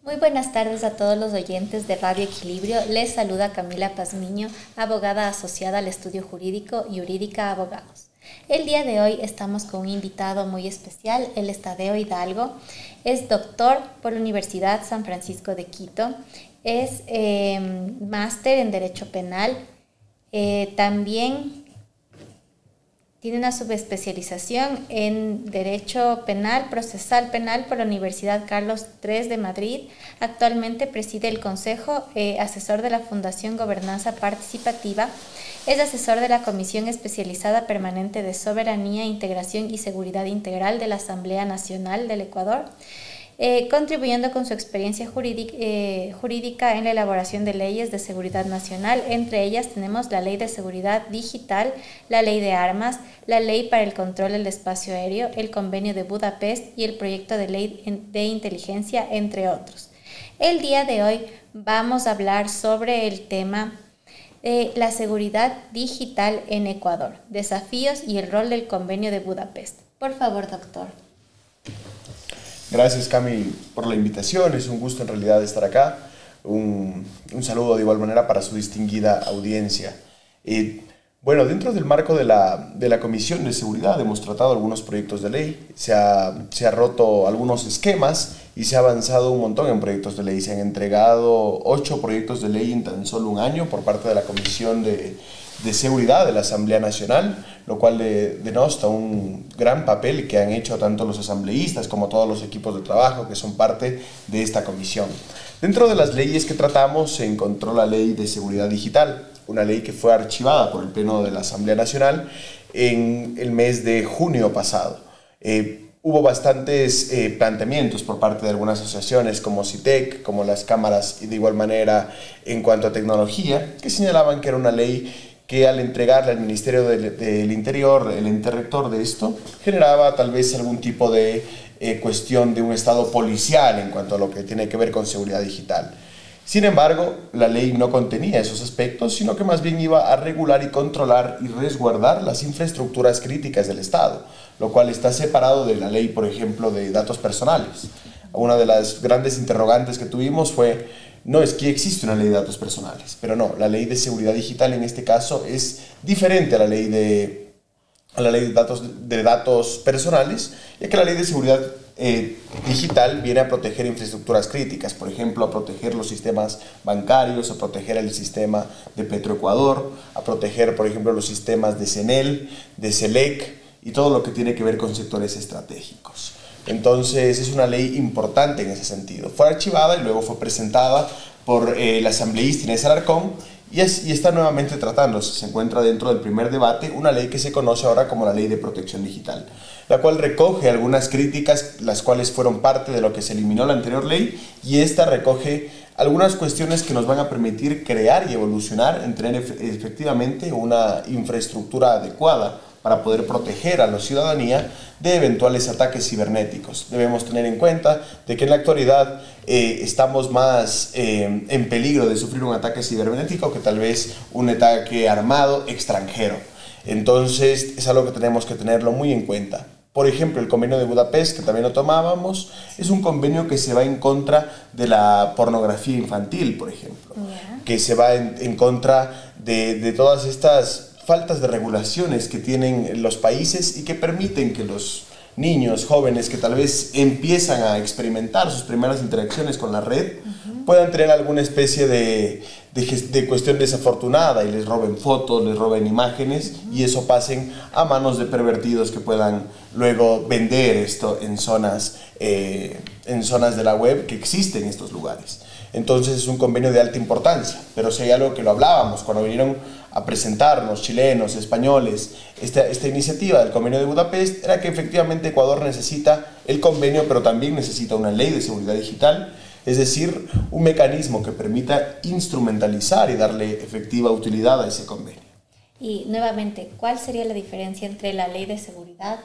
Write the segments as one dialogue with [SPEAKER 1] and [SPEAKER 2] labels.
[SPEAKER 1] Muy buenas tardes a todos los oyentes de Radio Equilibrio. Les saluda Camila Pazmiño, abogada asociada al estudio jurídico Jurídica Abogados. El día de hoy estamos con un invitado muy especial, él es Tadeo Hidalgo, es doctor por la Universidad San Francisco de Quito, es máster en Derecho Penal, también tiene una subespecialización en Derecho Penal, Procesal Penal por la Universidad Carlos III de Madrid. Actualmente preside el Consejo Asesor de la Fundación Gobernanza Participativa. Es asesor de la Comisión Especializada Permanente de Soberanía, Integración y Seguridad Integral de la Asamblea Nacional del Ecuador, contribuyendo con su experiencia jurídica en la elaboración de leyes de seguridad nacional. Entre ellas tenemos la Ley de Seguridad Digital, la Ley de Armas, la Ley para el Control del Espacio Aéreo, el Convenio de Budapest y el Proyecto de Ley de Inteligencia, entre otros. El día de hoy vamos a hablar sobre el tema la seguridad digital en Ecuador, desafíos y el rol del Convenio de Budapest. Por favor, doctor.
[SPEAKER 2] Gracias, Cami, por la invitación. Es un gusto en realidad estar acá. Un saludo de igual manera para su distinguida audiencia. Bueno, dentro del marco de la Comisión de Seguridad hemos tratado algunos proyectos de ley, se ha roto algunos esquemas y se ha avanzado un montón en proyectos de ley. Se han entregado 8 proyectos de ley en tan solo un año por parte de la Comisión de Seguridad de la Asamblea Nacional, lo cual denosta un gran papel que han hecho tanto los asambleístas como todos los equipos de trabajo que son parte de esta comisión. Dentro de las leyes que tratamos se encontró la Ley de Seguridad Digital, una ley que fue archivada por el Pleno de la Asamblea Nacional en el mes de junio pasado. Hubo bastantes planteamientos por parte de algunas asociaciones como CITEC, como las cámaras y de igual manera en cuanto a tecnología, que señalaban que era una ley que al entregarle al Ministerio del Interior, el ente rector de esto, generaba tal vez algún tipo de cuestión de un estado policial en cuanto a lo que tiene que ver con seguridad digital. Sin embargo, la ley no contenía esos aspectos, sino que más bien iba a regular y controlar y resguardar las infraestructuras críticas del Estado, lo cual está separado de la ley, por ejemplo, de datos personales. Una de las grandes interrogantes que tuvimos fue: no es que existe una ley de datos personales, pero no, la ley de seguridad digital en este caso es diferente a la ley de datos personales, ya que la ley de seguridad digital viene a proteger infraestructuras críticas, por ejemplo, a proteger los sistemas bancarios, a proteger el sistema de Petroecuador, a proteger, por ejemplo, los sistemas de CENEL, de CELEC y todo lo que tiene que ver con sectores estratégicos. Entonces es una ley importante en ese sentido. Fue archivada y luego fue presentada por el asambleísta Inés Alarcón y está nuevamente tratándose. Se encuentra dentro del primer debate una ley que se conoce ahora como la Ley de Protección Digital, la cual recoge algunas críticas, las cuales fueron parte de lo que se eliminó la anterior ley, y esta recoge algunas cuestiones que nos van a permitir crear y evolucionar en tener efectivamente una infraestructura adecuada para poder proteger a la ciudadanía de eventuales ataques cibernéticos. Debemos tener en cuenta de que en la actualidad estamos más en peligro de sufrir un ataque cibernético que tal vez un ataque armado extranjero. Entonces es algo que tenemos que tenerlo muy en cuenta. Por ejemplo, el Convenio de Budapest, que también lo tomábamos, es un convenio que se va en contra de la pornografía infantil, por ejemplo, que se va en contra de todas estas faltas de regulaciones que tienen los países y que permiten que los niños, jóvenes que tal vez empiezan a experimentar sus primeras interacciones con la red, puedan tener alguna especie de cuestión desafortunada y les roben fotos, les roben imágenes y eso pasen a manos de pervertidos que puedan luego vender esto en zonas de la web que existen en estos lugares. Entonces es un convenio de alta importancia, pero si hay algo que lo hablábamos cuando vinieron a presentarnos chilenos, españoles, esta iniciativa del Convenio de Budapest, era que efectivamente Ecuador necesita el convenio, pero también necesita una ley de seguridad digital, es decir, un mecanismo que permita instrumentalizar y darle efectiva utilidad a ese convenio.
[SPEAKER 1] Y nuevamente, ¿cuál sería la diferencia entre la ley de seguridad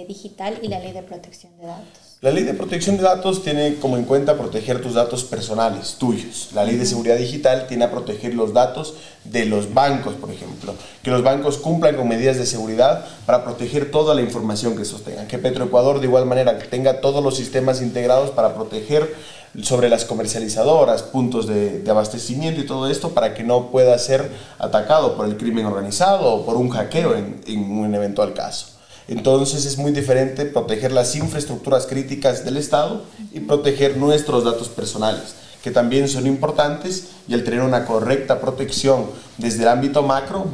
[SPEAKER 1] digital y la ley de protección de datos?
[SPEAKER 2] La ley de protección de datos tiene como en cuenta proteger tus datos personales, tuyos. La ley de seguridad digital tiene a proteger los datos de los bancos, por ejemplo. Que los bancos cumplan con medidas de seguridad para proteger toda la información que sostengan. Que Petroecuador de igual manera tenga todos los sistemas integrados para proteger sobre las comercializadoras, puntos de abastecimiento y todo esto para que no pueda ser atacado por el crimen organizado o por un hackeo en un eventual caso. Entonces es muy diferente proteger las infraestructuras críticas del Estado y proteger nuestros datos personales, que también son importantes, y al tener una correcta protección desde el ámbito macro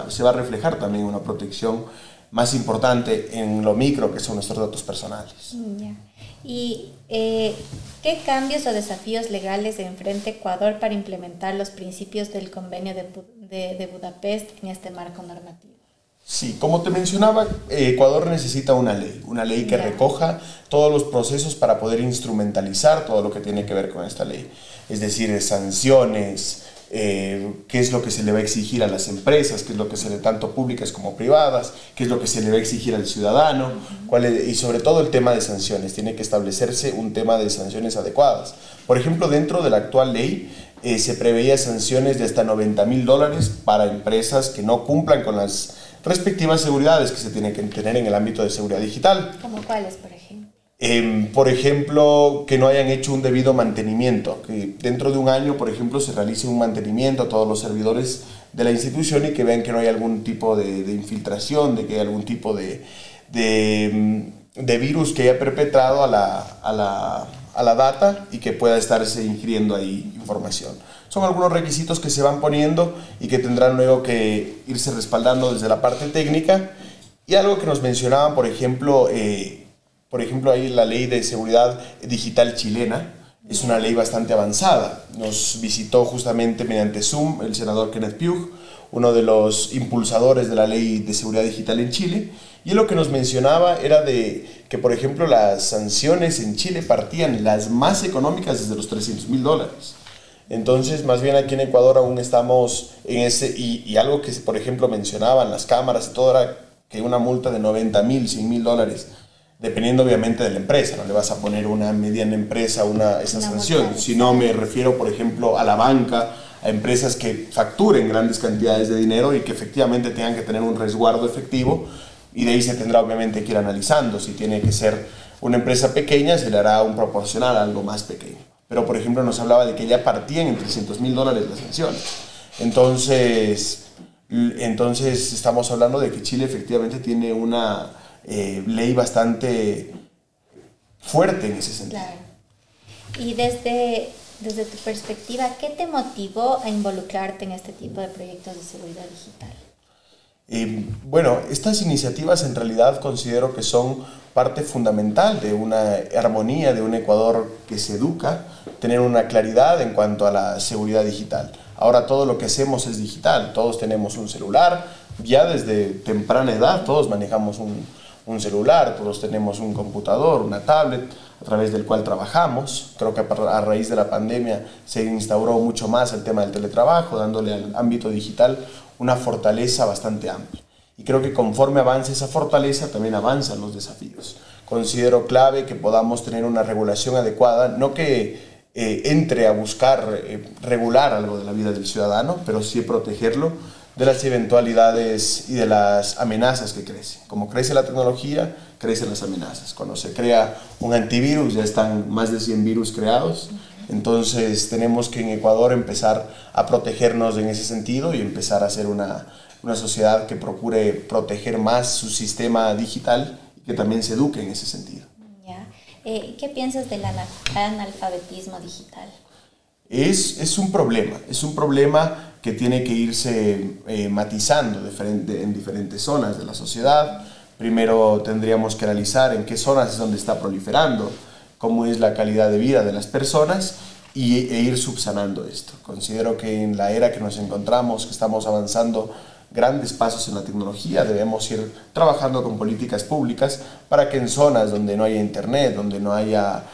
[SPEAKER 2] se va a reflejar también una protección más importante en lo micro, que son nuestros datos personales.
[SPEAKER 1] Ya. ¿Y qué cambios o desafíos legales enfrenta Ecuador para implementar los principios del Convenio de Budapest en este marco normativo?
[SPEAKER 2] Sí, como te mencionaba, Ecuador necesita una ley que recoja todos los procesos para poder instrumentalizar todo lo que tiene que ver con esta ley. Es decir, sanciones, qué es lo que se le va a exigir a las empresas, qué es lo que se le, tanto públicas como privadas, qué es lo que se le va a exigir al ciudadano, y sobre todo el tema de sanciones. Tiene que establecerse un tema de sanciones adecuadas. Por ejemplo, dentro de la actual ley se preveía sanciones de hasta $90.000 para empresas que no cumplan con las respectivas seguridades que se tienen que tener en el ámbito de seguridad digital.
[SPEAKER 1] ¿Cómo cuáles, por ejemplo?
[SPEAKER 2] Por ejemplo, que no hayan hecho un debido mantenimiento, que dentro de un año, por ejemplo, se realice un mantenimiento a todos los servidores de la institución y que vean que no hay algún tipo de infiltración, de que hay algún tipo de virus que haya perpetrado a la data y que pueda estarse ingiriendo ahí información. Son algunos requisitos que se van poniendo y que tendrán luego que irse respaldando desde la parte técnica. Y algo que nos mencionaban, por ejemplo, ahí la ley de seguridad digital chilena, es una ley bastante avanzada. Nos visitó justamente mediante Zoom el senador Kenneth Pugh, uno de los impulsadores de la ley de seguridad digital en Chile, y lo que nos mencionaba era de que, por ejemplo, las sanciones en Chile partían las más económicas desde los $300.000. Entonces, más bien aquí en Ecuador aún estamos en ese, y algo que, por ejemplo, mencionaban las cámaras y todo, era que una multa de $90.000, $100.000, dependiendo obviamente de la empresa. No le vas a poner una mediana empresa esa sanción, sino me refiero, por ejemplo, a la banca, a empresas que facturen grandes cantidades de dinero y que efectivamente tengan que tener un resguardo efectivo, y de ahí se tendrá obviamente que ir analizando. Si tiene que ser una empresa pequeña, se le hará un proporcional a algo más pequeño. Pero, por ejemplo, nos hablaba de que ya partían en $300.000 las sanciones. Entonces estamos hablando de que Chile efectivamente tiene una ley bastante fuerte en ese sentido.
[SPEAKER 1] Claro. Y desde tu perspectiva, ¿qué te motivó a involucrarte en este tipo de proyectos de seguridad digital?
[SPEAKER 2] Bueno, estas iniciativas en realidad considero que son parte fundamental de una armonía, de un Ecuador que se educa, tener una claridad en cuanto a la seguridad digital. Ahora todo lo que hacemos es digital, todos tenemos un celular, ya desde temprana edad todos manejamos un celular, todos tenemos un computador, una tablet, a través del cual trabajamos. Creo que a raíz de la pandemia se instauró mucho más el tema del teletrabajo, dándole al ámbito digital una fortaleza bastante amplia. Y creo que conforme avance esa fortaleza, también avanzan los desafíos. Considero clave que podamos tener una regulación adecuada, no que entre a buscar regular algo de la vida del ciudadano, pero sí protegerlo de las eventualidades y de las amenazas que crecen. Como crece la tecnología, crecen las amenazas. Cuando se crea un antivirus, ya están más de 100 virus creados. Entonces tenemos que en Ecuador empezar a protegernos en ese sentido y empezar a ser una sociedad que procure proteger más su sistema digital y que también se eduque en ese sentido.
[SPEAKER 1] Ya. ¿Qué piensas del analfabetismo digital?
[SPEAKER 2] Es un problema que tiene que irse matizando en diferentes zonas de la sociedad. Primero tendríamos que analizar en qué zonas es donde está proliferando, cómo es la calidad de vida de las personas e ir subsanando esto. Considero que en la era que nos encontramos, que estamos avanzando grandes pasos en la tecnología, debemos ir trabajando con políticas públicas para que en zonas donde no haya internet, donde no haya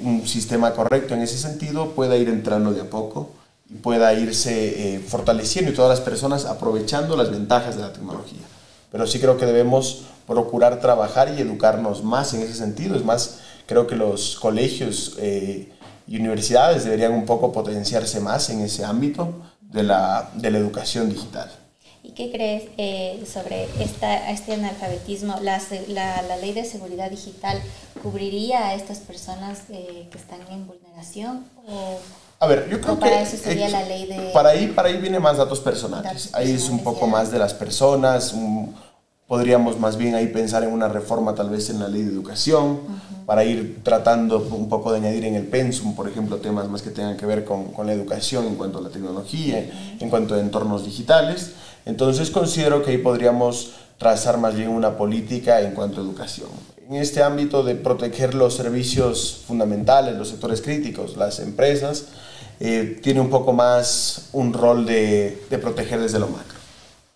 [SPEAKER 2] un sistema correcto en ese sentido, pueda ir entrando de a poco y pueda irse fortaleciendo, y todas las personas aprovechando las ventajas de la tecnología. Pero sí creo que debemos procurar trabajar y educarnos más en ese sentido. Es más, creo que los colegios y universidades deberían un poco potenciarse más en ese ámbito de la educación digital.
[SPEAKER 1] ¿Y qué crees sobre este analfabetismo? La ley de seguridad digital cubriría a estas personas que están en vulneración?
[SPEAKER 2] A ver, yo creo
[SPEAKER 1] para
[SPEAKER 2] que
[SPEAKER 1] eso sería la ley de...
[SPEAKER 2] Para ahí viene más datos personales. Ahí es un poco más de las personas. Podríamos más bien ahí pensar en una reforma tal vez en la ley de educación, para ir tratando un poco de añadir en el pensum, por ejemplo, temas más que tengan que ver con la educación en cuanto a la tecnología, en cuanto a entornos digitales. Entonces considero que ahí podríamos trazar más bien una política en cuanto a educación. En este ámbito de proteger los servicios fundamentales, los sectores críticos, las empresas, tiene un poco más un rol de proteger desde lo macro.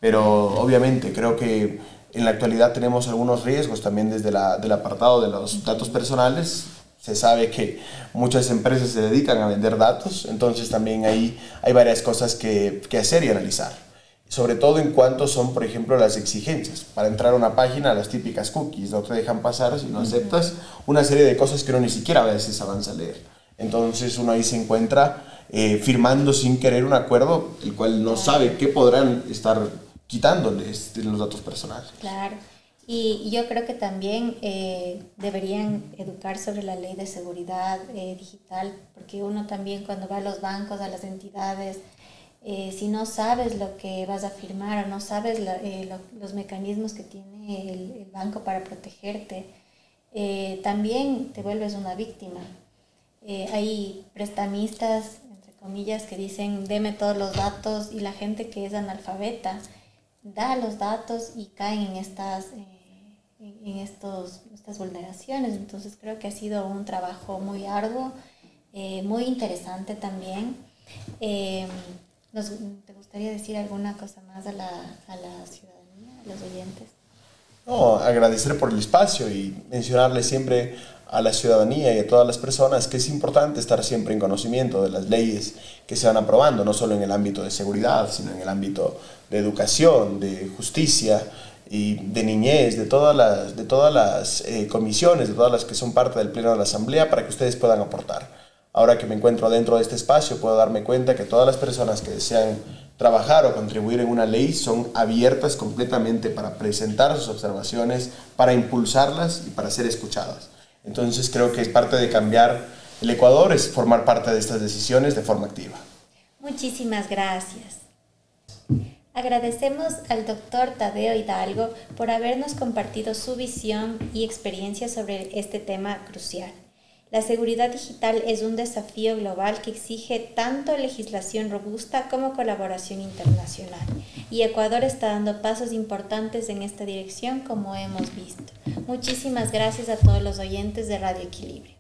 [SPEAKER 2] Pero obviamente creo que en la actualidad tenemos algunos riesgos también desde del apartado de los datos personales. Se sabe que muchas empresas se dedican a vender datos, entonces también ahí hay varias cosas que hacer y analizar. Sobre todo en cuanto son, por ejemplo, las exigencias. Para entrar a una página, las típicas cookies, no te dejan pasar si no aceptas una serie de cosas que uno ni siquiera a veces avanza a leer. Entonces uno ahí se encuentra firmando sin querer un acuerdo, el cual no sabe qué podrán estar quitándoles de los datos personales.
[SPEAKER 1] Claro, y yo creo que también deberían educar sobre la ley de seguridad digital, porque uno también cuando va a los bancos, a las entidades, si no sabes lo que vas a firmar o no sabes los mecanismos que tiene el banco para protegerte, también te vuelves una víctima. Hay prestamistas, entre comillas, que dicen deme todos los datos, y la gente que es analfabeta da los datos y caen en estas vulneraciones. Entonces creo que ha sido un trabajo muy arduo, muy interesante también. ¿Te gustaría decir alguna cosa más a la ciudadanía, a los oyentes?
[SPEAKER 2] No, agradecer por el espacio y mencionarle siempre a la ciudadanía y a todas las personas que es importante estar siempre en conocimiento de las leyes que se van aprobando, no solo en el ámbito de seguridad, sino en el ámbito de educación, de justicia y de niñez, de todas las comisiones, de todas las que son parte del Pleno de la Asamblea, para que ustedes puedan aportar. Ahora que me encuentro dentro de este espacio, puedo darme cuenta que todas las personas que desean trabajar o contribuir en una ley son abiertas completamente para presentar sus observaciones, para impulsarlas y para ser escuchadas. Entonces creo que es parte de cambiar el Ecuador, es formar parte de estas decisiones de forma activa.
[SPEAKER 1] Muchísimas gracias. Agradecemos al doctor Tadeo Hidalgo por habernos compartido su visión y experiencia sobre este tema crucial. La seguridad digital es un desafío global que exige tanto legislación robusta como colaboración internacional, y Ecuador está dando pasos importantes en esta dirección, como hemos visto. Muchísimas gracias a todos los oyentes de Radio Equilibrio.